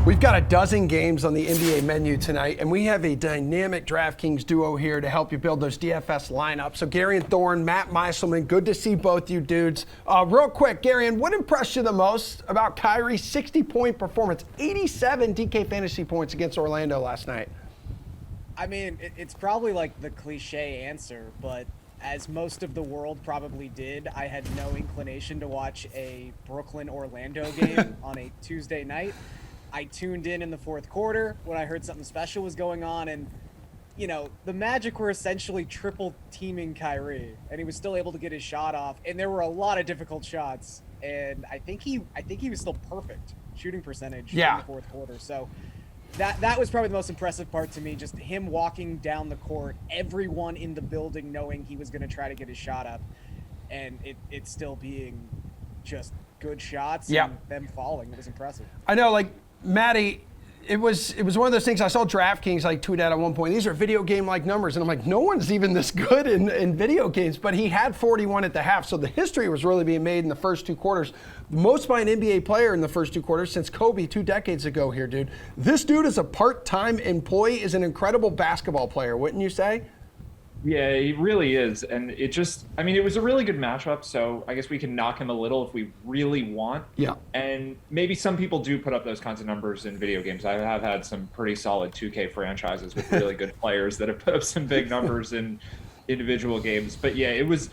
We've got a dozen games on the NBA menu tonight, and we have a dynamic DraftKings duo here to help you build those DFS lineups. So Garion, Thorne, Matt Meiselman, good to see both you dudes. Real quick, Garion, what impressed you the most about Kyrie's 60-point performance? 87 DK fantasy points against Orlando last night. I mean, it's probably like the cliche answer, but as most of the world probably did, I had no inclination to watch a Brooklyn-Orlando game on a Tuesday night. I tuned in the fourth quarter when I heard something special was going on, and you know, the Magic were essentially triple teaming Kyrie, and he was still able to get his shot off, and there were a lot of difficult shots, and I think he was still perfect shooting percentage in the fourth quarter. So that was probably the most impressive part to me, just him walking down the court, everyone in the building knowing he was going to try to get his shot up, and it still being just good shots and them falling. It was impressive. I know, like, Maddie, it was one of those things. I saw DraftKings like tweet out at one point, these are video game like numbers, and I'm like, no one's even this good in video games. But he had 41 at the half, so the history was really being made in the first two quarters. Most by an NBA player in the first two quarters since Kobe 2 decades ago here, dude. This dude is a part-time employee, is an incredible basketball player, wouldn't you say? Yeah, he really is. And it just, I mean, it was a really good matchup, so I guess we can knock him a little if we really want. Yeah. And maybe some people do put up those kinds of numbers in video games. I have had some pretty solid 2K franchises with really good players that have put up some big numbers in individual games. But yeah, it was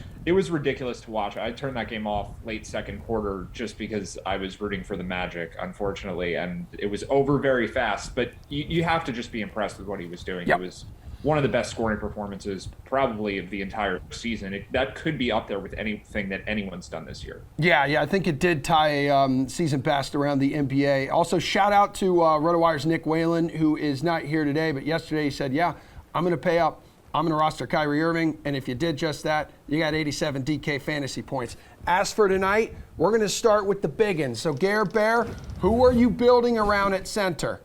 ridiculous to watch. I turned that game off late second quarter just because I was rooting for the Magic, unfortunately, and it was over very fast. But you have to just be impressed with what he was doing. Yep. It was one of the best scoring performances probably of the entire season. That could be up there with anything that anyone's done this year. Yeah, I think it did tie a season best around the NBA. Also, shout out to RotoWire's Nick Whalen, who is not here today, but yesterday he said, yeah, I'm going to pay up. I'm going to roster Kyrie Irving, and if you did just that, you got 87 DK fantasy points. As for tonight, we're going to start with the big ones. So, Gare Bear, who are you building around at center?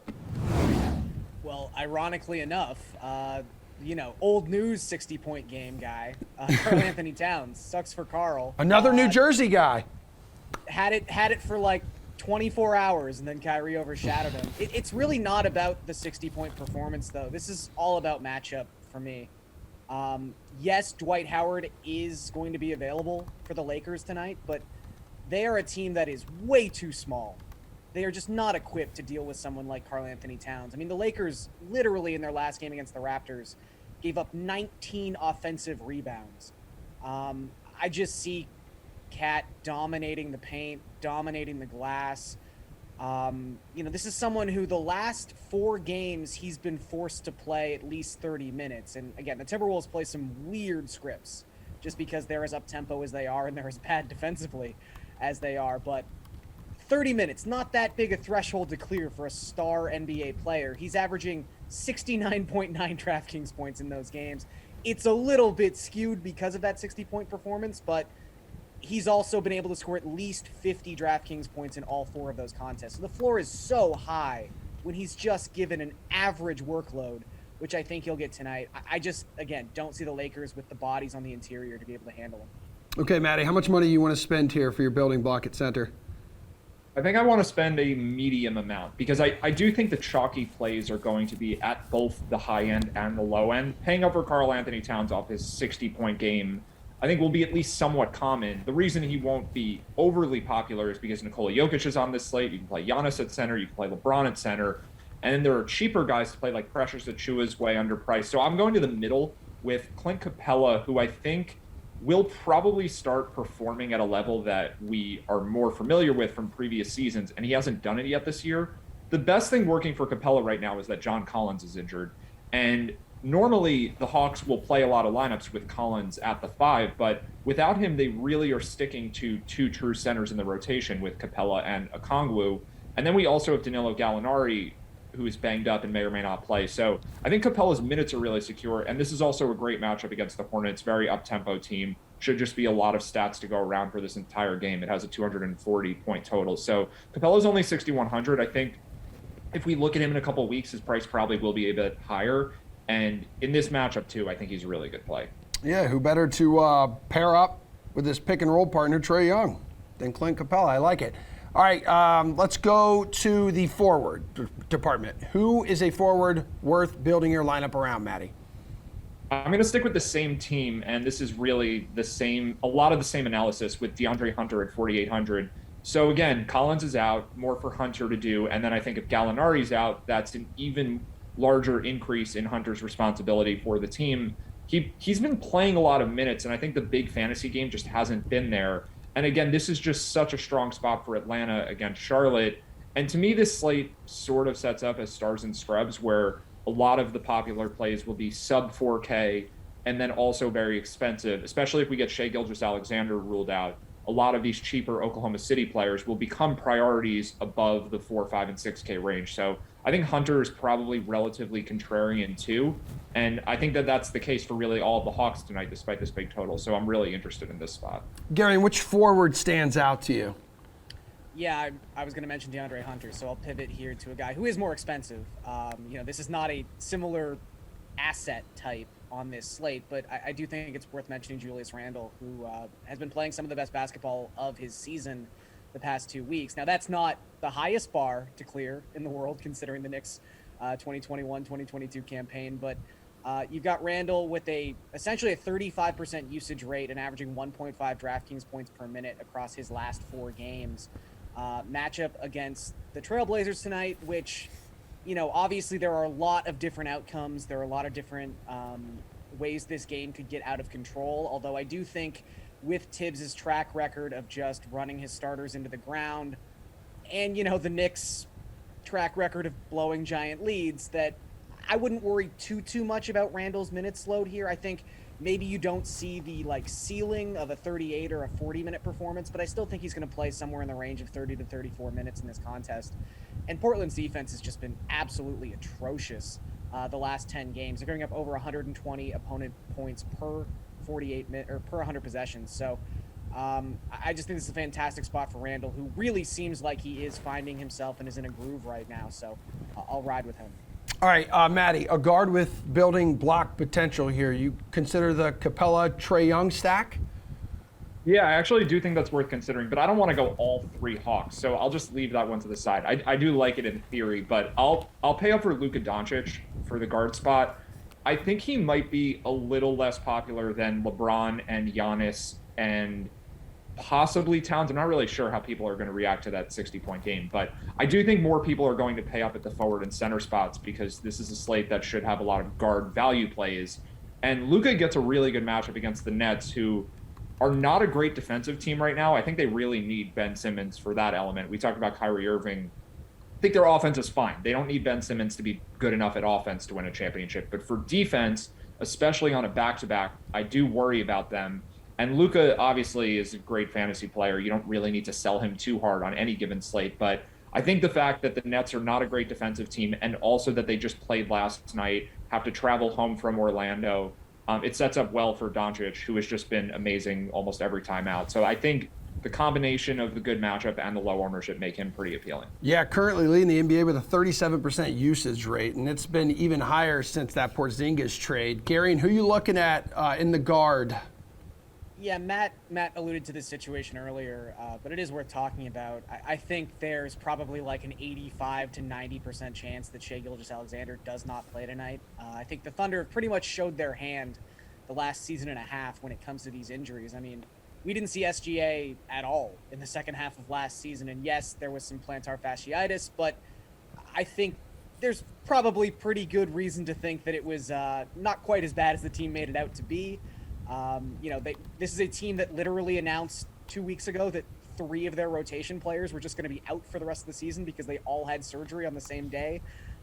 Well, ironically enough, old news 60-point game guy, Karl-Anthony Towns. Sucks for Carl. Another New Jersey guy. Had it for like 24 hours, and then Kyrie overshadowed him. It's really not about the 60-point performance, though. This is all about matchup for me. Yes, Dwight Howard is going to be available for the Lakers tonight, but they are a team that is way too small. They are just not equipped to deal with someone like Karl-Anthony Towns. I mean, the Lakers literally in their last game against the Raptors gave up 19 offensive rebounds. I just see Cat dominating the paint, dominating the glass. This is someone who the last 4 games he's been forced to play at least 30 minutes. And again, the Timberwolves play some weird scripts just because they're as up-tempo as they are and they're as bad defensively as they are. But 30 minutes, not that big a threshold to clear for a star NBA player. He's averaging 69.9 DraftKings points in those games. It's a little bit skewed because of that 60-point performance, but he's also been able to score at least 50 DraftKings points in all 4 of those contests. So the floor is so high when he's just given an average workload, which I think he'll get tonight. I just, again, don't see the Lakers with the bodies on the interior to be able to handle him. Okay, Matty, how much money you want to spend here for your building block at center? I think I want to spend a medium amount because I do think the chalky plays are going to be at both the high end and the low end. Paying up for Karl-Anthony Towns off his 60-point game, I think will be at least somewhat common. The reason he won't be overly popular is because Nikola Jokic is on this slate. You can play Giannis at center. You can play LeBron at center. And then there are cheaper guys to play like Precious Achiuwa is way underpriced. So I'm going to the middle with Clint Capella, who I think will probably start performing at a level that we are more familiar with from previous seasons, and he hasn't done it yet this year. The best thing working for Capella right now is that John Collins is injured, and normally the Hawks will play a lot of lineups with Collins at the 5, but without him, they really are sticking to 2 true centers in the rotation with Capella and Okongwu. And then we also have Danilo Gallinari, who is banged up and may or may not play. So I think Capella's minutes are really secure, and this is also a great matchup against the Hornets, very up-tempo team. Should just be a lot of stats to go around for this entire game. It has a 240-point total. So Capella's only 6,100. I think if we look at him in a couple of weeks, his price probably will be a bit higher. And in this matchup, too, I think he's a really good play. Yeah, who better to pair up with his pick-and-roll partner, Trae Young, than Clint Capella. I like it. All right, let's go to the forward department. Who is a forward worth building your lineup around, Matty? I'm going to stick with the same team, and this is really a lot of the same analysis with DeAndre Hunter at 4,800. So again, Collins is out, more for Hunter to do, and then I think if Gallinari's out, that's an even larger increase in Hunter's responsibility for the team. He's been playing a lot of minutes, and I think the big fantasy game just hasn't been there. And again, this is just such a strong spot for Atlanta against Charlotte. And to me, this slate sort of sets up as stars and scrubs, where a lot of the popular plays will be sub 4K and then also very expensive, especially if we get Shai Gilgeous-Alexander ruled out. A lot of these cheaper Oklahoma City players will become priorities above the 4, 5, and 6K range. So I think Hunter is probably relatively contrarian too. And I think that that's the case for really all of the Hawks tonight, despite this big total. So I'm really interested in this spot. Gary, which forward stands out to you? Yeah, I was going to mention DeAndre Hunter, so I'll pivot here to a guy who is more expensive. This is not a similar asset type on this slate, but I do think it's worth mentioning Julius Randle, who has been playing some of the best basketball of his season the past 2 weeks. Now, that's not the highest bar to clear in the world, considering the Knicks' 2021-2022 campaign, but you've got Randle with essentially a 35% usage rate and averaging 1.5 DraftKings points per minute across his last 4 games. Matchup against the Trailblazers tonight, which, obviously there are a lot of different outcomes. There are a lot of different ways this game could get out of control. Although I do think with Tibbs' track record of just running his starters into the ground and, the Knicks' track record of blowing giant leads, that I wouldn't worry too much about Randle's minutes load here. I think maybe you don't see the ceiling of a 38 or a 40-minute performance, but I still think he's going to play somewhere in the range of 30 to 34 minutes in this contest. And Portland's defense has just been absolutely atrocious the last 10 games. They're giving up over 120 opponent points per 100 possessions. So I just think this is a fantastic spot for Randle, who really seems like he is finding himself and is in a groove right now. So I'll ride with him. All right, Matty, a guard with building block potential here. You consider the Capella Trae Young stack? Yeah, I actually do think that's worth considering, but I don't want to go all 3 Hawks, so I'll just leave that one to the side. I do like it in theory, but I'll pay up for Luka Doncic for the guard spot. I think he might be a little less popular than LeBron and Giannis and possibly Towns. I'm not really sure how people are going to react to that 60-point game, but I do think more people are going to pay up at the forward and center spots because this is a slate that should have a lot of guard value plays. And Luka gets a really good matchup against the Nets, who are not a great defensive team right now. I think they really need Ben Simmons for that element. We talked about Kyrie Irving. I think their offense is fine. They don't need Ben Simmons to be good enough at offense to win a championship. But for defense, especially on a back-to-back, I do worry about them. And Luka obviously is a great fantasy player. You don't really need to sell him too hard on any given slate. But I think the fact that the Nets are not a great defensive team and also that they just played last night, have to travel home from Orlando, it sets up well for Doncic, who has just been amazing almost every time out. So I think the combination of the good matchup and the low ownership make him pretty appealing. Yeah, currently leading the NBA with a 37% usage rate, and it's been even higher since that Porzingis trade. Garion, who you looking at in the guard? Yeah, Matt alluded to this situation earlier, but it is worth talking about. I think there's probably an 85 to 90% chance that Shai Gilgeous-Alexander does not play tonight. I think the Thunder have pretty much showed their hand the last season and a half when it comes to these injuries. I mean, we didn't see SGA at all in the second half of last season, and yes, there was some plantar fasciitis, but I think there's probably pretty good reason to think that it was not quite as bad as the team made it out to be. This is a team that literally announced 2 weeks ago that 3 of their rotation players were just going to be out for the rest of the season because they all had surgery on the same day.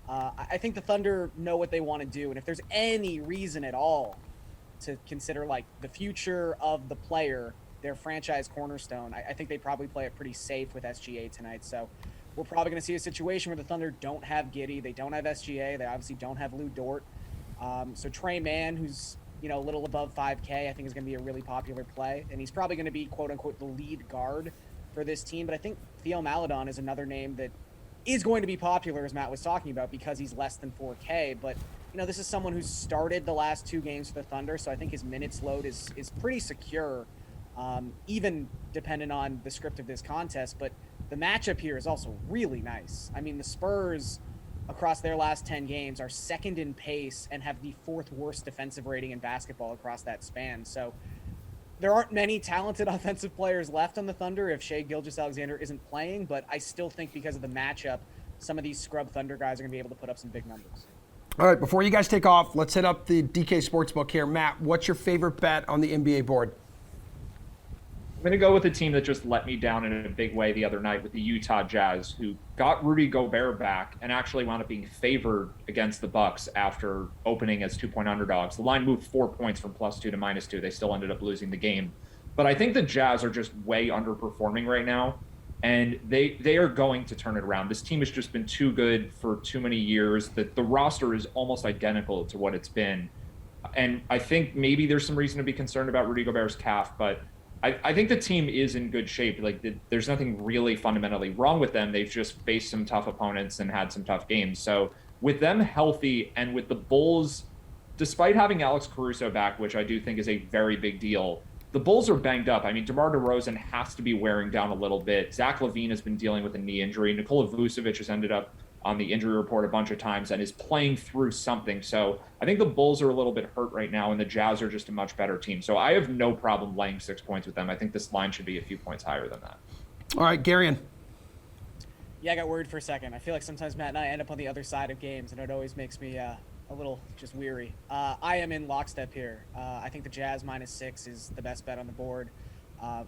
I think the Thunder know what they want to do, and if there's any reason at all to consider the future of the player, their franchise cornerstone, I think they probably play it pretty safe with SGA tonight. So we're probably going to see a situation where the Thunder don't have Giddey, they don't have SGA, they obviously don't have Lou Dort. So Trey Mann, who's a little above 5K, I think is going to be a really popular play. And he's probably going to be, quote-unquote, the lead guard for this team. But I think Theo Maledon is another name that is going to be popular, as Matt was talking about, because he's less than 4K. But, this is someone who's started the last 2 games for the Thunder, so I think his minutes load is pretty secure, even dependent on the script of this contest. But the matchup here is also really nice. I mean, the Spurs across their last 10 games are second in pace and have the 4th worst defensive rating in basketball across that span. So there aren't many talented offensive players left on the Thunder if Shai Gilgeous-Alexander isn't playing, but I still think because of the matchup, some of these scrub Thunder guys are going to be able to put up some big numbers. All right, before you guys take off, let's hit up the DK Sportsbook here. Matt, what's your favorite bet on the NBA board? I'm going to go with a team that just let me down in a big way the other night with the Utah Jazz, who got Rudy Gobert back and actually wound up being favored against the Bucks after opening as 2-point underdogs. The line moved 4 points from +2 to -2. They still ended up losing the game. But I think the Jazz are just way underperforming right now, and they are going to turn it around. This team has just been too good for too many years. That the roster is almost identical to what it's been. And I think maybe there's some reason to be concerned about Rudy Gobert's calf, but I think the team is in good shape. Like, there's nothing really fundamentally wrong with them. They've just faced some tough opponents and had some tough games. So with them healthy and with the Bulls, despite having Alex Caruso back, which I do think is a very big deal, the Bulls are banged up. I mean, DeMar DeRozan has to be wearing down a little bit. Zach LaVine has been dealing with a knee injury. Nikola Vucevic has ended up on the injury report a bunch of times and is playing through something. So I think the Bulls are a little bit hurt right now, and the Jazz are just a much better team. So I have no problem laying 6 points with them. I think this line should be a few points higher than that. All right, Garion. Yeah, I got worried for a second. I feel like sometimes Matt and I end up on the other side of games, and it always makes me a little just weary. I am in lockstep here. I think the Jazz -6 is the best bet on the board.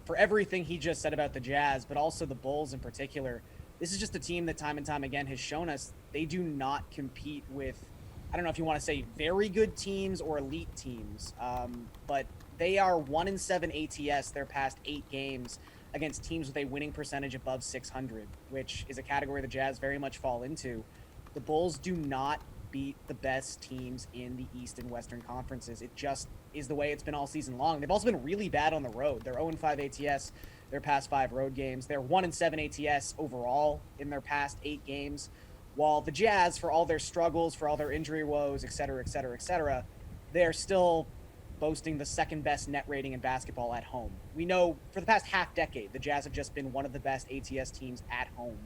For everything he just said about the Jazz, but also the Bulls in particular, this is just a team that time and time again has shown us they do not compete with, I don't know if you want to say very good teams or elite teams, but they are 1-7 ATS their past 8 games against teams with a winning percentage above 600, which is a category the Jazz very much fall into. The Bulls do not beat the best teams in the East and Western conferences. It just is the way it's been all season long. They've also been really bad on the road. They're 0-5 ATS their past 5 road games. They're 1-7 ATS overall in their past 8 games. While the Jazz, for all their struggles, for all their injury woes, et cetera, they are still boasting the 2nd best net rating in basketball at home. We know for the past half decade, the Jazz have just been one of the best ATS teams at home.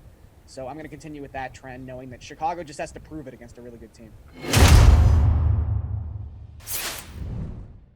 So I'm going to continue with that trend, knowing that Chicago just has to prove it against a really good team.